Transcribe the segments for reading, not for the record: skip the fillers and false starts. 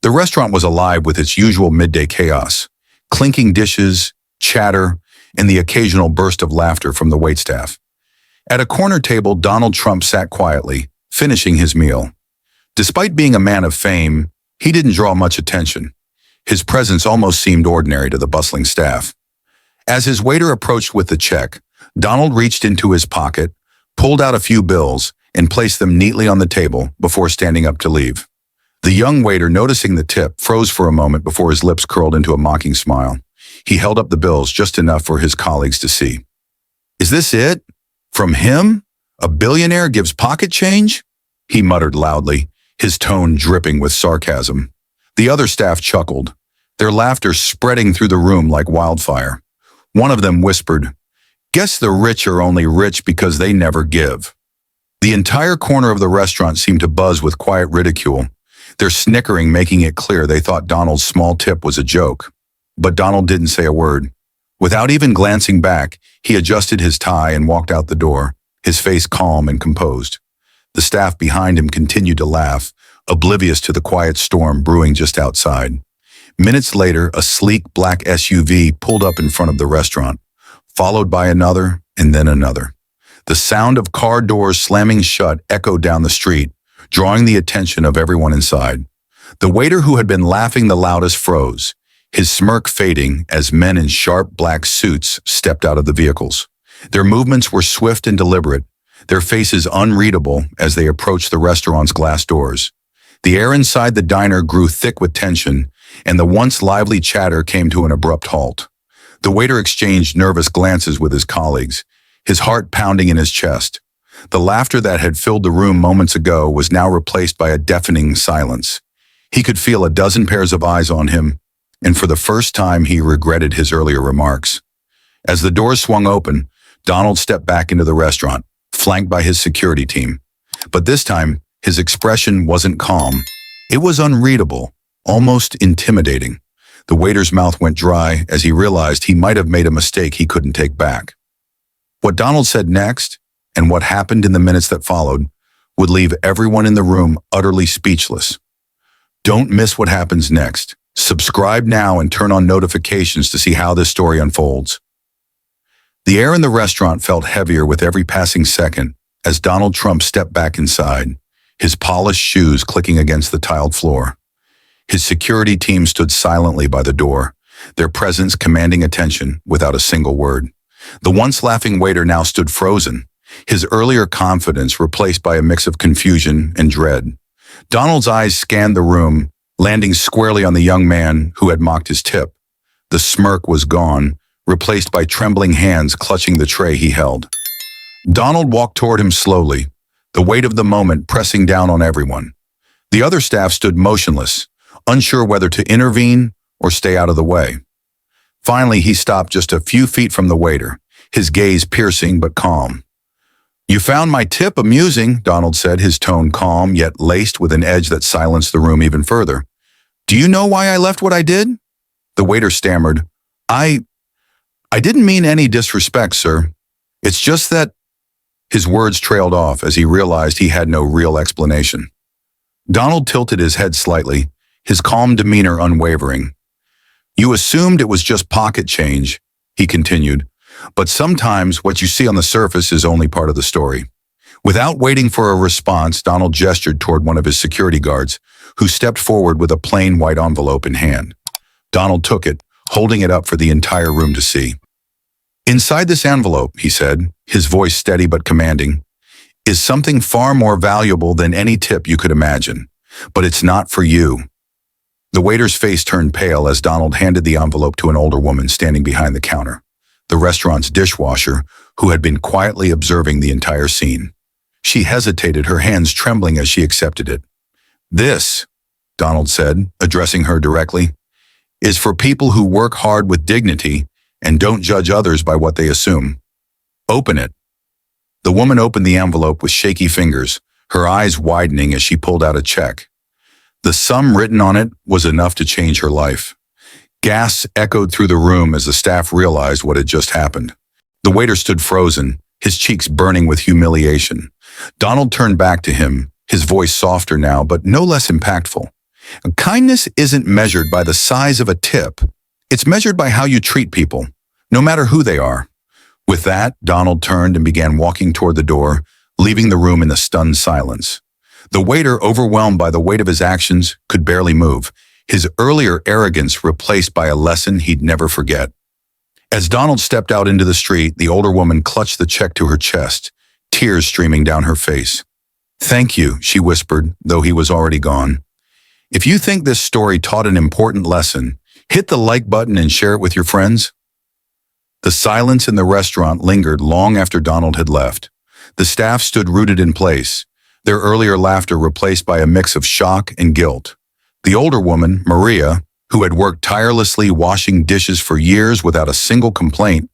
The restaurant was alive with its usual midday chaos, clinking dishes, chatter, and the occasional burst of laughter from the waitstaff. At a corner table, Donald Trump sat quietly, finishing his meal. Despite being a man of fame, he didn't draw much attention. His presence almost seemed ordinary to the bustling staff. As his waiter approached with the check, Donald reached into his pocket, pulled out a few bills, and placed them neatly on the table before standing up to leave. The young waiter, noticing the tip, froze for a moment before his lips curled into a mocking smile. He held up the bills just enough for his colleagues to see. "Is this it? From him? A billionaire gives pocket change?" he muttered loudly, his tone dripping with sarcasm. The other staff chuckled, their laughter spreading through the room like wildfire. One of them whispered, "Guess the rich are only rich because they never give." The entire corner of the restaurant seemed to buzz with quiet ridicule, their snickering making it clear they thought Donald's small tip was a joke. But Donald didn't say a word. Without even glancing back, he adjusted his tie and walked out the door, his face calm and composed. The staff behind him continued to laugh, oblivious to the quiet storm brewing just outside. Minutes later, a sleek black SUV pulled up in front of the restaurant, followed by another and then another. The sound of car doors slamming shut echoed down the street, drawing the attention of everyone inside. The waiter who had been laughing the loudest froze, his smirk fading as men in sharp black suits stepped out of the vehicles. Their movements were swift and deliberate, their faces unreadable as they approached the restaurant's glass doors. The air inside the diner grew thick with tension, and the once lively chatter came to an abrupt halt. The waiter exchanged nervous glances with his colleagues, his heart pounding in his chest. The laughter that had filled the room moments ago was now replaced by a deafening silence. He could feel a dozen pairs of eyes on him, and for the first time he regretted his earlier remarks. As the doors swung open, Donald stepped back into the restaurant, flanked by his security team. But this time, his expression wasn't calm. It was unreadable, almost intimidating. The waiter's mouth went dry as he realized he might have made a mistake he couldn't take back. What Donald said next, and what happened in the minutes that followed, would leave everyone in the room utterly speechless. Don't miss what happens next. Subscribe now and turn on notifications to see how this story unfolds. The air in the restaurant felt heavier with every passing second as Donald Trump stepped back inside, his polished shoes clicking against the tiled floor. His security team stood silently by the door, their presence commanding attention without a single word. The once laughing waiter now stood frozen, his earlier confidence replaced by a mix of confusion and dread. Donald's eyes scanned the room, landing squarely on the young man who had mocked his tip. The smirk was gone, replaced by trembling hands clutching the tray he held. Donald walked toward him slowly, the weight of the moment pressing down on everyone. The other staff stood motionless, unsure whether to intervene or stay out of the way. Finally, he stopped just a few feet from the waiter, his gaze piercing but calm. "You found my tip amusing," Donald said, his tone calm yet laced with an edge that silenced the room even further. "Do you know why I left what I did?" The waiter stammered, I didn't mean any disrespect, sir. It's just that..." His words trailed off as he realized he had no real explanation. Donald tilted his head slightly, his calm demeanor unwavering. "You assumed it was just pocket change," he continued, "but sometimes what you see on the surface is only part of the story." Without waiting for a response, Donald gestured toward one of his security guards, who stepped forward with a plain white envelope in hand. Donald took it, holding it up for the entire room to see. "Inside this envelope," he said, his voice steady but commanding, "is something far more valuable than any tip you could imagine. But it's not for you." The waiter's face turned pale as Donald handed the envelope to an older woman standing behind the counter, the restaurant's dishwasher, who had been quietly observing the entire scene. She hesitated, her hands trembling as she accepted it. "This," Donald said, addressing her directly, "is for people who work hard with dignity and don't judge others by what they assume. Open it." The woman opened the envelope with shaky fingers, her eyes widening as she pulled out a check. The sum written on it was enough to change her life. Gasps echoed through the room as the staff realized what had just happened. The waiter stood frozen, his cheeks burning with humiliation. Donald turned back to him, his voice softer now but no less impactful. And kindness isn't measured by the size of a tip. It's measured by how you treat people, no matter who they are. With that, Donald turned and began walking toward the door, leaving the room in a stunned silence. The waiter, overwhelmed by the weight of his actions, could barely move, his earlier arrogance replaced by a lesson he'd never forget. As Donald stepped out into the street, the older woman clutched the check to her chest, tears streaming down her face. "Thank you," she whispered, though he was already gone. If you think this story taught an important lesson, hit the like button and share it with your friends. The silence in the restaurant lingered long after Donald had left. The staff stood rooted in place, their earlier laughter replaced by a mix of shock and guilt. The older woman, Maria, who had worked tirelessly washing dishes for years without a single complaint,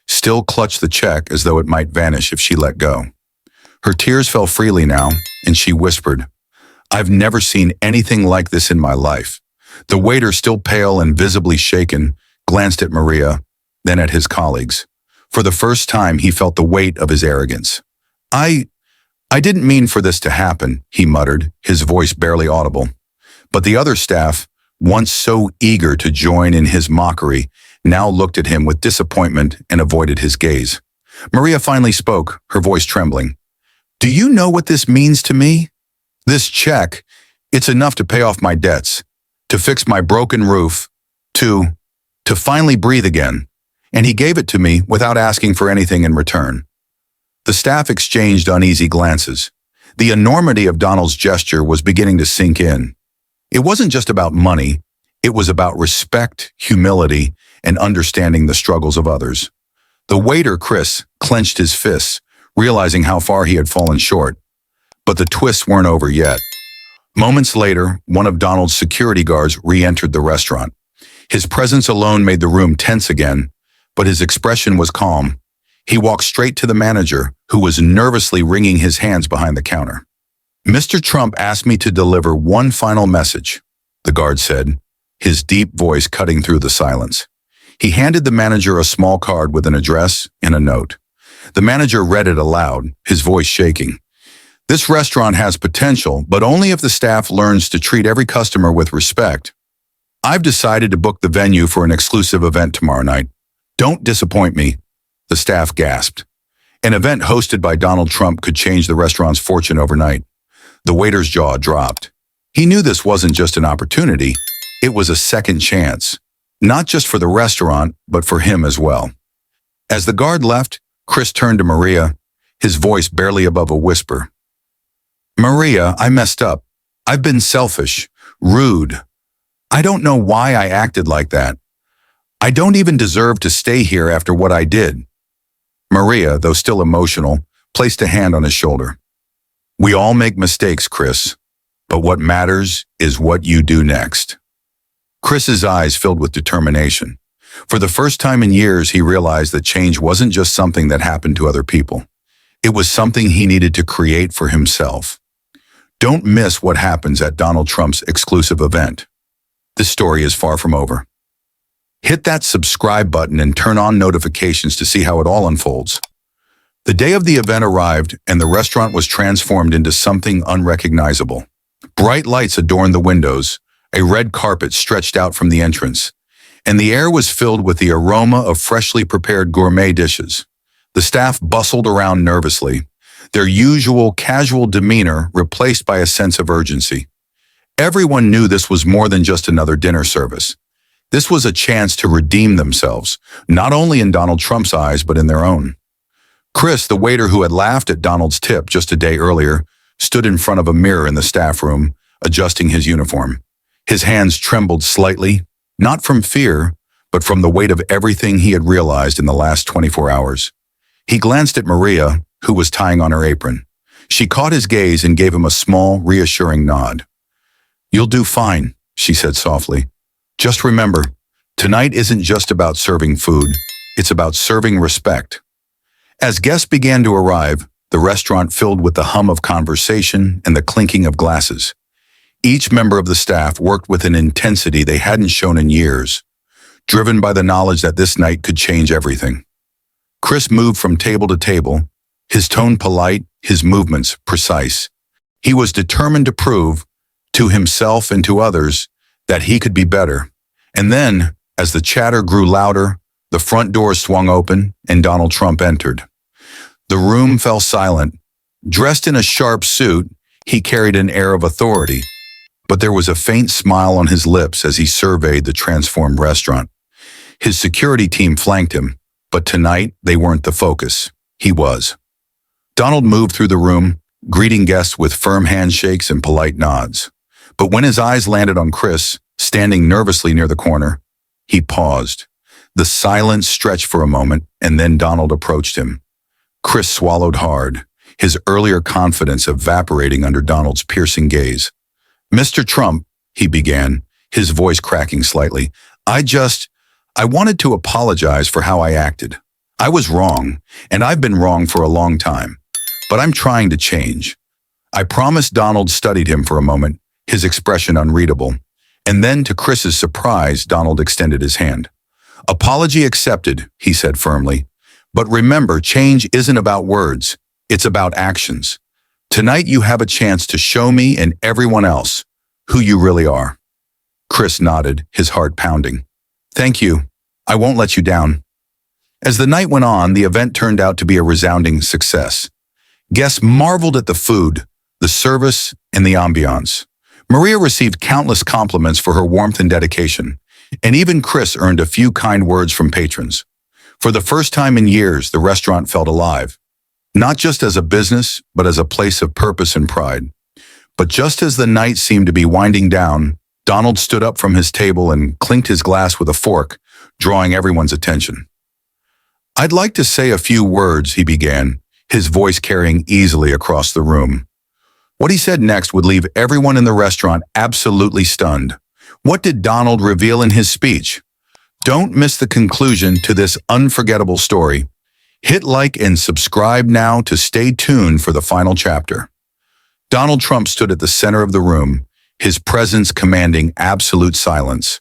still clutched the check as though it might vanish if she let go. Her tears fell freely now, and she whispered, "I've never seen anything like this in my life." The waiter, still pale and visibly shaken, glanced at Maria, then at his colleagues. For the first time, he felt the weight of his arrogance. I didn't mean for this to happen," he muttered, his voice barely audible. But the other staff, once so eager to join in his mockery, now looked at him with disappointment and avoided his gaze. Maria finally spoke, her voice trembling. "Do you know what this means to me? This check, it's enough to pay off my debts, to fix my broken roof, to finally breathe again." And he gave it to me without asking for anything in return. The staff exchanged uneasy glances. The enormity of Donald's gesture was beginning to sink in. It wasn't just about money, it was about respect, humility, and understanding the struggles of others. The waiter, Chris, clenched his fists, realizing how far he had fallen short. But the twists weren't over yet. Moments later, one of Donald's security guards re-entered the restaurant. His presence alone made the room tense again, but his expression was calm. He walked straight to the manager, who was nervously wringing his hands behind the counter. "Mr. Trump asked me to deliver one final message," the guard said, his deep voice cutting through the silence. He handed the manager a small card with an address and a note. The manager read it aloud, his voice shaking. "This restaurant has potential, but only if the staff learns to treat every customer with respect. I've decided to book the venue for an exclusive event tomorrow night. Don't disappoint me." The staff gasped. An event hosted by Donald Trump could change the restaurant's fortune overnight. The waiter's jaw dropped. He knew this wasn't just an opportunity, it was a second chance. Not just for the restaurant, but for him as well. As the guard left, Chris turned to Maria, his voice barely above a whisper. "Maria, I messed up. I've been selfish, rude. I don't know why I acted like that. I don't even deserve to stay here after what I did." Maria, though still emotional, placed a hand on his shoulder. "We all make mistakes, Chris, but what matters is what you do next." Chris's eyes filled with determination. For the first time in years, he realized that change wasn't just something that happened to other people. It was something he needed to create for himself. Don't miss what happens at Donald Trump's exclusive event. This story is far from over. Hit that subscribe button and turn on notifications to see how it all unfolds. The day of the event arrived, and the restaurant was transformed into something unrecognizable. Bright lights adorned the windows, a red carpet stretched out from the entrance, and the air was filled with the aroma of freshly prepared gourmet dishes. The staff bustled around nervously, their usual casual demeanor replaced by a sense of urgency. Everyone knew this was more than just another dinner service. This was a chance to redeem themselves, not only in Donald Trump's eyes, but in their own. Chris, the waiter who had laughed at Donald's tip just a day earlier, stood in front of a mirror in the staff room, adjusting his uniform. His hands trembled slightly, not from fear, but from the weight of everything he had realized in the last 24 hours. He glanced at Maria, who was tying on her apron. She caught his gaze and gave him a small, reassuring nod. "You'll do fine," she said softly. "Just remember, tonight isn't just about serving food, it's about serving respect." As guests began to arrive, the restaurant filled with the hum of conversation and the clinking of glasses. Each member of the staff worked with an intensity they hadn't shown in years, driven by the knowledge that this night could change everything. Chris moved from table to table, his tone polite, his movements precise. He was determined to prove to himself and to others, that he could be better. And then, as the chatter grew louder, the front door swung open and Donald Trump entered. The room fell silent. Dressed in a sharp suit, he carried an air of authority, but there was a faint smile on his lips as he surveyed the transformed restaurant. His security team flanked him, but tonight they weren't the focus. He was. Donald moved through the room, greeting guests with firm handshakes and polite nods. But when his eyes landed on Chris, standing nervously near the corner, he paused. The silence stretched for a moment, and then Donald approached him. Chris swallowed hard, his earlier confidence evaporating under Donald's piercing gaze. "Mr. Trump," he began, his voice cracking slightly, I wanted to apologize for how I acted. I was wrong, and I've been wrong for a long time, but I'm trying to change." I promise. Donald studied him for a moment, his expression unreadable. And then, to Chris's surprise, Donald extended his hand. "Apology accepted," he said firmly. "But remember, change isn't about words. It's about actions. Tonight you have a chance to show me and everyone else who you really are." Chris nodded, his heart pounding. "Thank you. I won't let you down." As the night went on, the event turned out to be a resounding success. Guests marveled at the food, the service, and the ambiance. Maria received countless compliments for her warmth and dedication, and even Chris earned a few kind words from patrons. For the first time in years, the restaurant felt alive, not just as a business, but as a place of purpose and pride. But just as the night seemed to be winding down, Donald stood up from his table and clinked his glass with a fork, drawing everyone's attention. "I'd like to say a few words," he began, his voice carrying easily across the room. What he said next would leave everyone in the restaurant absolutely stunned. What did Donald reveal in his speech? Don't miss the conclusion to this unforgettable story. Hit like and subscribe now to stay tuned for the final chapter. Donald Trump stood at the center of the room, his presence commanding absolute silence.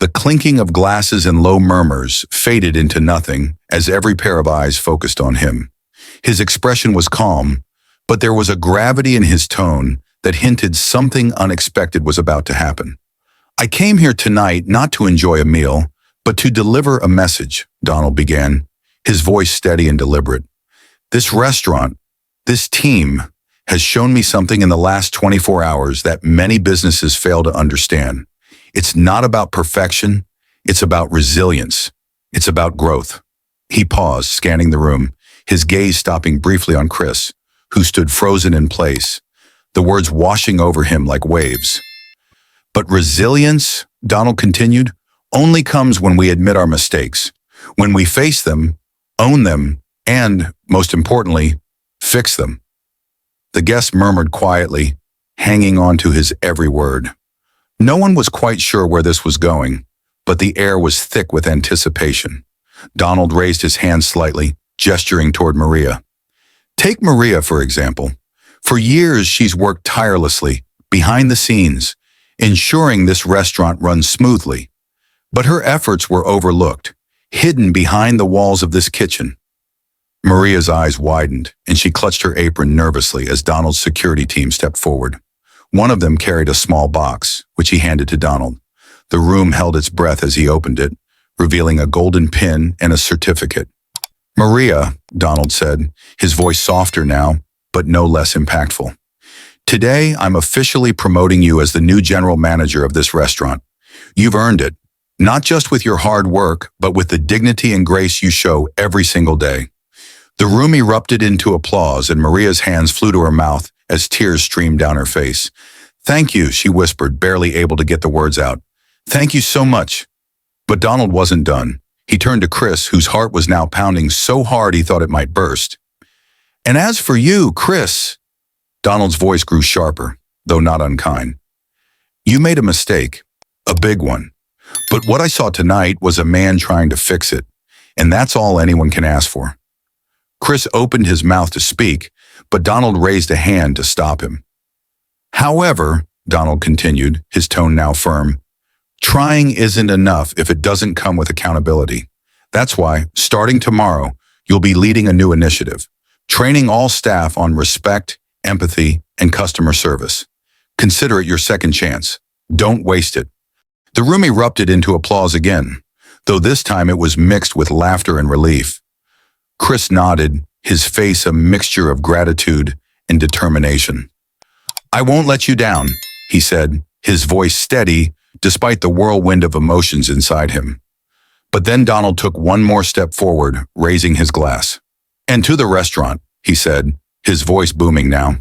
The clinking of glasses and low murmurs faded into nothing as every pair of eyes focused on him. His expression was calm, but there was a gravity in his tone that hinted something unexpected was about to happen. "I came here tonight not to enjoy a meal, but to deliver a message," Donald began, his voice steady and deliberate. "This restaurant, this team, has shown me something in the last 24 hours that many businesses fail to understand. It's not about perfection, it's about resilience. It's about growth." He paused, scanning the room, his gaze stopping briefly on Chris, who stood frozen in place, the words washing over him like waves. "But resilience," Donald continued, "only comes when we admit our mistakes, when we face them, own them, and, most importantly, fix them." The guests murmured quietly, hanging on to his every word. No one was quite sure where this was going, but the air was thick with anticipation. Donald raised his hand slightly, gesturing toward Maria. Take Maria, for example. For years, she's worked tirelessly, behind the scenes, ensuring this restaurant runs smoothly. But her efforts were overlooked, hidden behind the walls of this kitchen. Maria's eyes widened, and she clutched her apron nervously as Donald's security team stepped forward. One of them carried a small box, which he handed to Donald. The room held its breath as he opened it, revealing a golden pin and a certificate. "Maria," Donald said, his voice softer now, but no less impactful. "Today, I'm officially promoting you as the new general manager of this restaurant. You've earned it, not just with your hard work, but with the dignity and grace you show every single day." The room erupted into applause, and Maria's hands flew to her mouth as tears streamed down her face. "Thank you," she whispered, barely able to get the words out. "Thank you so much." But Donald wasn't done. He turned to Chris, whose heart was now pounding so hard he thought it might burst. "And as for you, Chris," Donald's voice grew sharper, though not unkind. "You made a mistake, a big one. But what I saw tonight was a man trying to fix it, and that's all anyone can ask for." Chris opened his mouth to speak, but Donald raised a hand to stop him. "However," Donald continued, his tone now firm, "trying isn't enough if it doesn't come with accountability. That's why, starting tomorrow, you'll be leading a new initiative, training all staff on respect, empathy, and customer service. Consider it your second chance. Don't waste it. The room erupted into applause again, though this time it was mixed with laughter and relief. Chris nodded, his face a mixture of gratitude and determination. "I won't let you down," he said, his voice steady despite the whirlwind of emotions inside him. But then Donald took one more step forward, raising his glass. "And to the restaurant," he said, his voice booming now.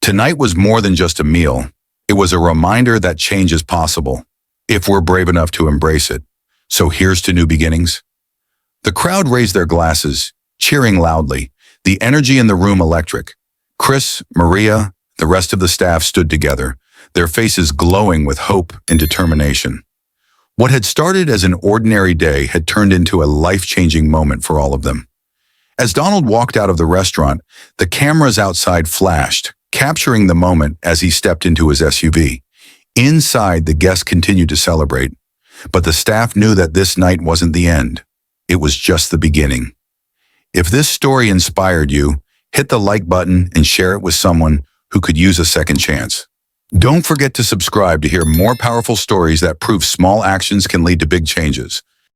"Tonight was more than just a meal. It was a reminder that change is possible, if we're brave enough to embrace it. So here's to new beginnings." The crowd raised their glasses, cheering loudly, the energy in the room electric. Chris, Maria, the rest of the staff stood together, their faces glowing with hope and determination. What had started as an ordinary day had turned into a life-changing moment for all of them. As Donald walked out of the restaurant, the cameras outside flashed, capturing the moment as he stepped into his SUV. Inside, the guests continued to celebrate, but the staff knew that this night wasn't the end. It was just the beginning. If this story inspired you, hit the like button and share it with someone who could use a second chance. Don't forget to subscribe to hear more powerful stories that prove small actions can lead to big changes.